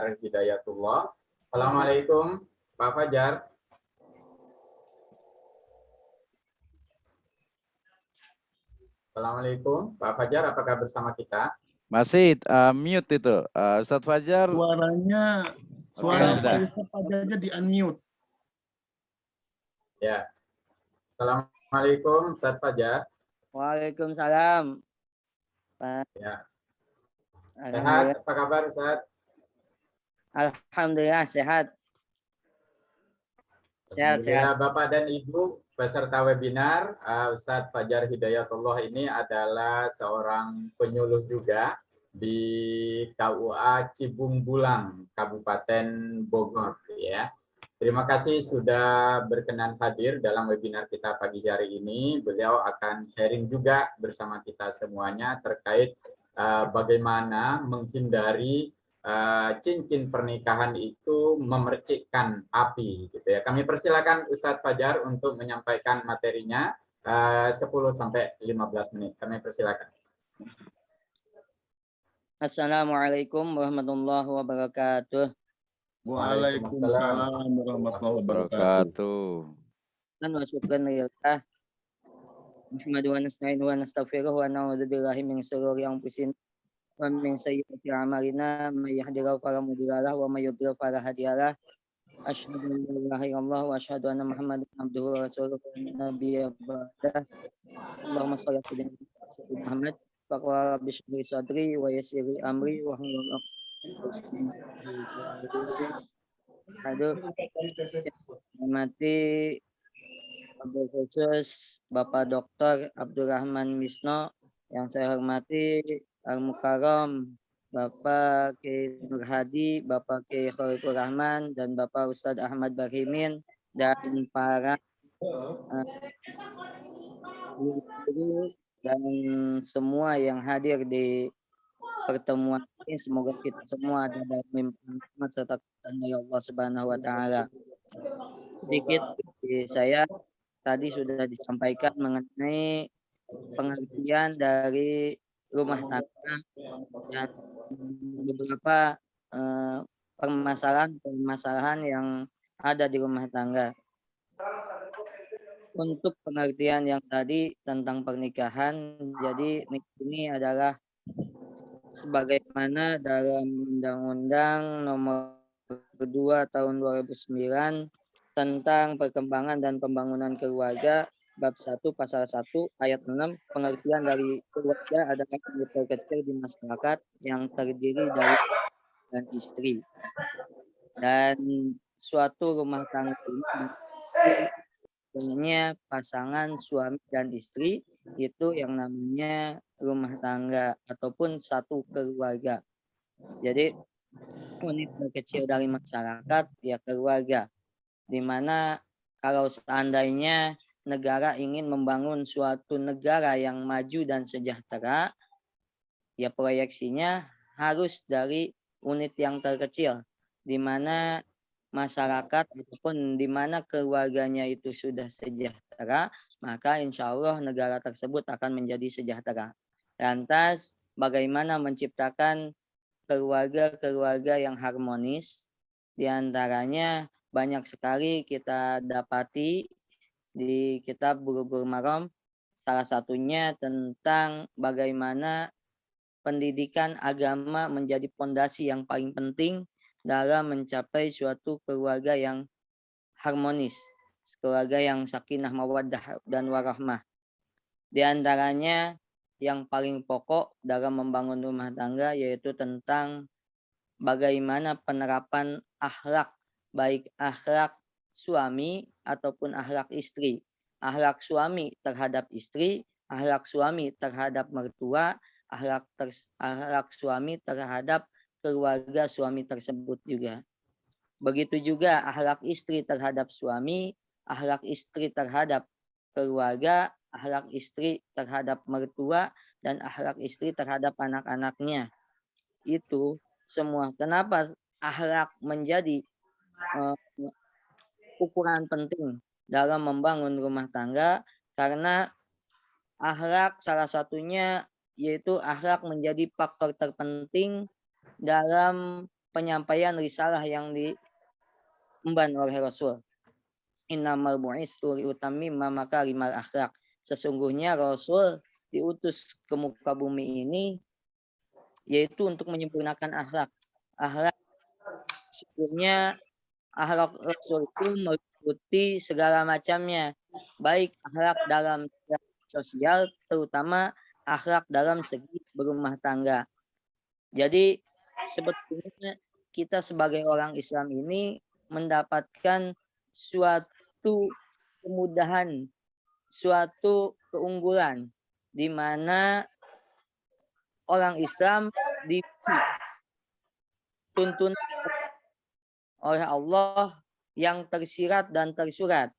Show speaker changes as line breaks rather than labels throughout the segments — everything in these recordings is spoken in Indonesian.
Hidayatullah. Assalamualaikum Pak Fajar. Assalamualaikum Pak Fajar, apakah bersama kita?
Masih mute itu. Ustadz Fajar.
Suara Pak Fajarnya di unmute.
Ya. Assalamualaikum Ustadz Fajar.
Waalaikumsalam. Pak.
Ya. Sehat, apa kabar Ustadz?
Alhamdulillah sehat. Sehat.
Bapak dan Ibu peserta webinar, Ustadz Fajar Hidayatullah ini adalah seorang penyuluh juga di KUA Cibung Bulang, Kabupaten Bogor, ya. Terima kasih sudah berkenan hadir dalam webinar kita pagi hari ini. Beliau akan sharing juga bersama kita semuanya terkait bagaimana menghindari cincin pernikahan itu memercikkan api, gitu ya. Kami persilakan Ustadz Fajar untuk menyampaikan materinya 10-15 menit. Kami persilakan.
Assalamualaikum warahmatullahi wabarakatuh.
Waalaikumsalam warahmatullahi wabarakatuh.
Dan wa syukran lillah. Muhammadu wa nasta'inu wa nastaghfiruh wa na'udzu billahi min shururi anfusina wa min sayyiati a'malina may yahdihillahu fala mudilla lahu wa may yudlil fala hadiya lahu. Asyhadu an la ilaha illallah wa asyhadu anna Muhammadan abduhu wa rasuluhu nabiyya ba'dah. Allahumma shalli ala sayyidina Muhammad wa rabbi shrah li sadri wa yassir li amri wa hlul 'uqdatam hormati Abdul Khusus Bapak Dr. Abdurrahman Misno, yang saya hormati Al-Mukarram Bapak Kiai Nur Hadi, Bapak Kiai Khalifur Rahman, dan Bapak Ustadz Ahmad Bahimin, dan para guru dan semua yang hadir di pertemuan ini. Semoga kita semua ada dalam mimpi rahmat serta dari Allah Subhanahu wa taala. Sedikit dari saya tadi sudah disampaikan mengenai pengertian dari rumah tangga dan beberapa permasalahan yang ada di rumah tangga. Untuk pengertian yang tadi tentang pernikahan, jadi ini adalah sebagaimana dalam Undang-Undang Nomor 2 Tahun 2009 tentang perkembangan dan pembangunan keluarga, bab 1 pasal 1 ayat 6, pengertian dari keluarga adalah unit terkecil di masyarakat yang terdiri dari dan istri. Dan suatu rumah tangga ini pasangan suami dan istri itu yang namanya rumah tangga ataupun satu keluarga. Jadi unit terkecil dari masyarakat ya keluarga, di mana kalau seandainya negara ingin membangun suatu negara yang maju dan sejahtera, ya proyeksinya harus dari unit yang terkecil, di mana masyarakat ataupun di mana keluarganya itu sudah sejahtera, maka insya Allah negara tersebut akan menjadi sejahtera. Lantas bagaimana menciptakan keluarga-keluarga yang harmonis? Di antaranya banyak sekali kita dapati di kitab Bulughul Maram, salah satunya tentang bagaimana pendidikan agama menjadi pondasi yang paling penting dalam mencapai suatu keluarga yang harmonis, keluarga yang sakinah mawaddah dan warahmah. Di antaranya yang paling pokok dalam membangun rumah tangga yaitu tentang bagaimana penerapan akhlak, baik akhlak suami ataupun akhlak istri. Akhlak suami terhadap istri, akhlak suami terhadap mertua, akhlak suami terhadap keluarga suami tersebut juga. Begitu juga akhlak istri terhadap suami, akhlak istri terhadap keluarga, akhlak istri terhadap mertua, dan akhlak istri terhadap anak-anaknya. Itu semua. Kenapa akhlak menjadi ukuran penting dalam membangun rumah tangga? Karena akhlak salah satunya yaitu akhlak menjadi faktor terpenting dalam penyampaian risalah yang diemban oleh Rasul. Innamal bu'istu liutammima makarimal akhlak. Sesungguhnya Rasul diutus ke muka bumi ini yaitu untuk menyempurnakan akhlak. Akhlak sebelumnya akhlak Rasul itu meliputi segala macamnya, baik akhlak dalam sosial, terutama akhlak dalam segi berumah tangga. Jadi sebetulnya kita sebagai orang Islam ini mendapatkan suatu kemudahan, suatu keunggulan di mana orang Islam dituntun oleh Allah yang tersirat dan tersurat.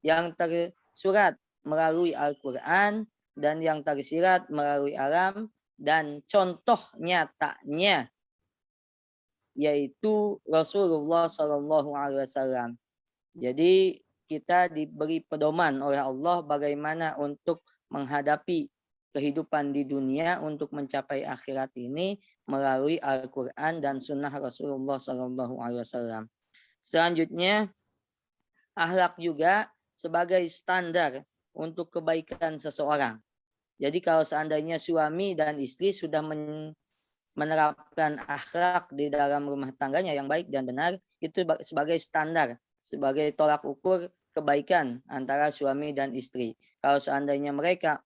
Yang tersurat melalui Al-Quran dan yang tersirat melalui alam, dan contoh nyatanya yaitu Rasulullah SAW. Jadi kita diberi pedoman oleh Allah bagaimana untuk menghadapi kehidupan di dunia untuk mencapai akhirat ini melalui Al-Quran dan Sunnah Rasulullah SAW. Selanjutnya, akhlak juga sebagai standar untuk kebaikan seseorang. Jadi kalau seandainya suami dan istri sudah menerapkan akhlak di dalam rumah tangganya yang baik dan benar, itu sebagai standar, sebagai tolak ukur kebaikan antara suami dan istri. Kalau seandainya mereka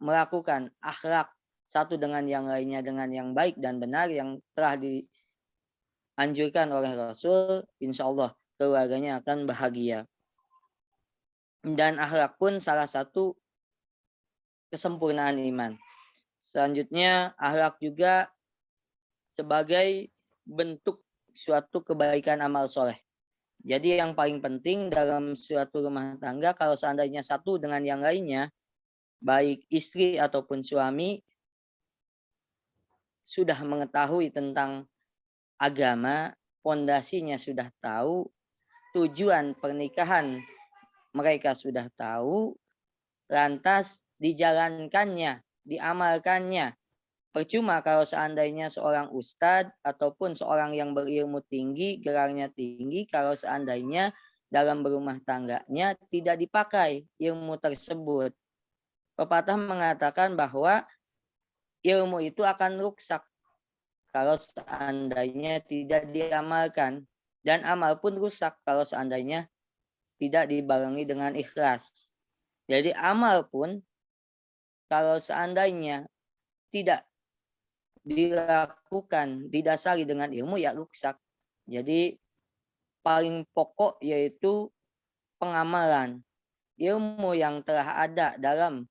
melakukan akhlak satu dengan yang lainnya dengan yang baik dan benar yang telah dianjurkan oleh Rasul, insya Allah keluarganya akan bahagia. Dan akhlak pun salah satu kesempurnaan iman. Selanjutnya, akhlak juga sebagai bentuk suatu kebaikan amal soleh. Jadi yang paling penting dalam suatu rumah tangga, kalau seandainya satu dengan yang lainnya, baik istri ataupun suami, sudah mengetahui tentang agama, pondasinya sudah tahu, tujuan pernikahan mereka sudah tahu, lantas dijalankannya, diamalkannya. Percuma kalau seandainya seorang ustadz ataupun seorang yang berilmu tinggi, gelarnya tinggi, kalau seandainya dalam berumah tangganya tidak dipakai ilmu tersebut. Pepatah mengatakan bahwa ilmu itu akan rusak kalau seandainya tidak diamalkan. Dan amal pun rusak kalau seandainya tidak dibarengi dengan ikhlas. Jadi amal pun kalau seandainya tidak dilakukan, didasari dengan ilmu, ya rusak. Jadi paling pokok yaitu pengamalan. Ilmu yang telah ada dalam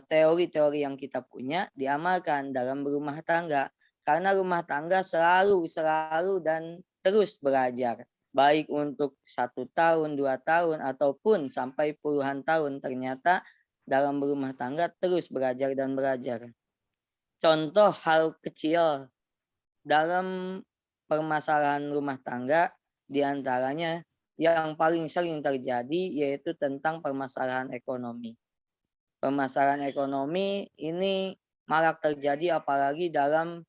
teori-teori yang kita punya diamalkan dalam berumah tangga. Karena rumah tangga selalu dan terus belajar. Baik untuk 1 tahun, 2 tahun, ataupun sampai puluhan tahun, ternyata dalam berumah tangga terus belajar dan belajar. Contoh hal kecil dalam permasalahan rumah tangga diantaranya yang paling sering terjadi yaitu tentang permasalahan ekonomi. Permasalahan ekonomi ini marak terjadi apalagi dalam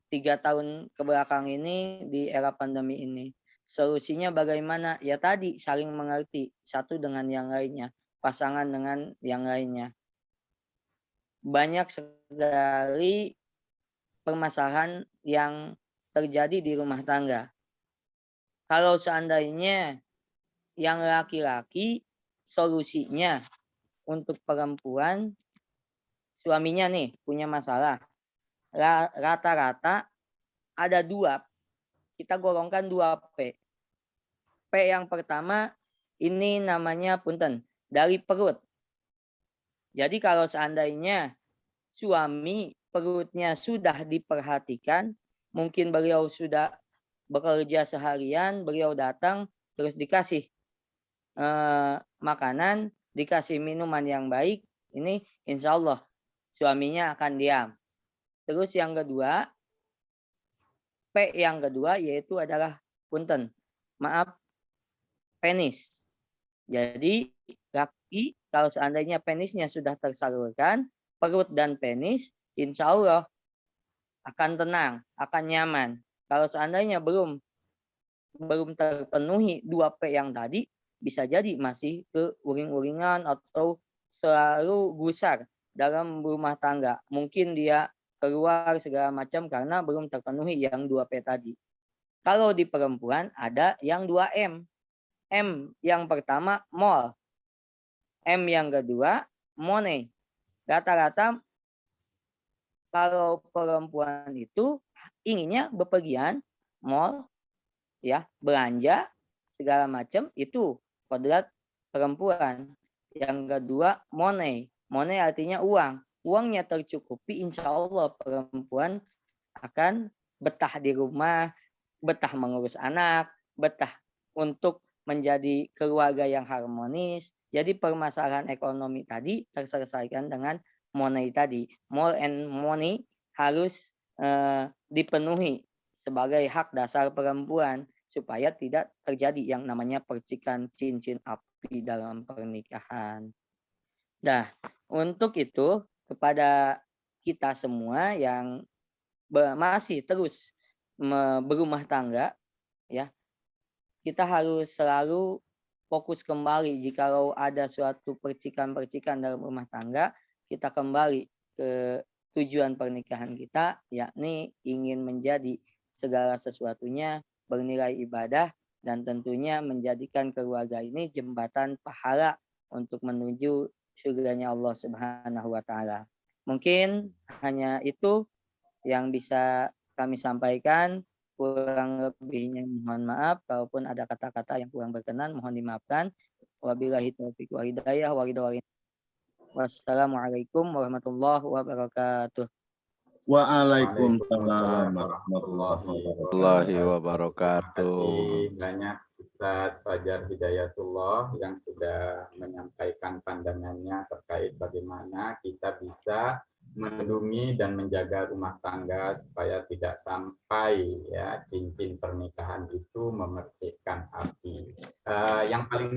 3 tahun kebelakang ini di era pandemi ini. Solusinya bagaimana? Ya tadi saling mengerti satu dengan yang lainnya, pasangan dengan yang lainnya. Banyak sekali permasalahan yang terjadi di rumah tangga. Kalau seandainya yang laki-laki solusinya untuk perempuan, suaminya nih punya masalah. Rata-rata ada 2, kita golongkan 2 P. P yang pertama ini namanya punten, dari perut. Jadi kalau seandainya suami perutnya sudah diperhatikan, mungkin beliau sudah bekerja seharian, beliau datang terus dikasih makanan, dikasih minuman yang baik, ini insya Allah suaminya akan diam. Terus yang kedua, P yang kedua yaitu adalah punten, maaf, penis. Jadi laki kalau seandainya penisnya sudah tersalurkan, perut dan penis insya Allah akan tenang, akan nyaman. Kalau seandainya belum terpenuhi 2P yang tadi, bisa jadi masih ke uring-uringan atau selalu gusar dalam rumah tangga. Mungkin dia keluar segala macam karena belum terpenuhi yang 2P tadi. Kalau di perempuan ada yang 2M. M yang pertama mall. M yang kedua money. Rata-rata kalau perempuan itu inginnya bepergian, mall, ya, belanja segala macam, itu kodrat perempuan. Yang kedua money. Money artinya uang. Uangnya tercukupi, insya Allah perempuan akan betah di rumah, betah mengurus anak, betah untuk menjadi keluarga yang harmonis. Jadi permasalahan ekonomi tadi terselesaikan dengan money tadi. More and money harus dipenuhi sebagai hak dasar perempuan supaya tidak terjadi yang namanya percikan cincin api dalam pernikahan. Nah, untuk itu kepada kita semua yang masih terus berumah tangga, ya, kita harus selalu fokus kembali. Jikalau ada suatu percikan-percikan dalam rumah tangga, kita kembali ke tujuan pernikahan kita, yakni ingin menjadi segala sesuatunya bernilai ibadah dan tentunya menjadikan keluarga ini jembatan pahala untuk menuju surganya Allah Subhanahu wa taala. Mungkin hanya itu yang bisa kami sampaikan. Kurang lebihnya mohon maaf. Kalaupun ada kata-kata yang kurang berkenan, mohon dimaafkan. Wabillahi taufiq wa hidayah wa ridwan. Wassalamualaikum warahmatullahi wabarakatuh.
Waalaikumsalam warahmatullahi
wabarakatuh.
Terima kasih banyak Ustaz Fajar Hidayatullah yang sudah menyampaikan pandangannya terkait bagaimana kita bisa melindungi dan menjaga rumah tangga supaya tidak sampai ya cincin pernikahan itu memercikkan api. Yang paling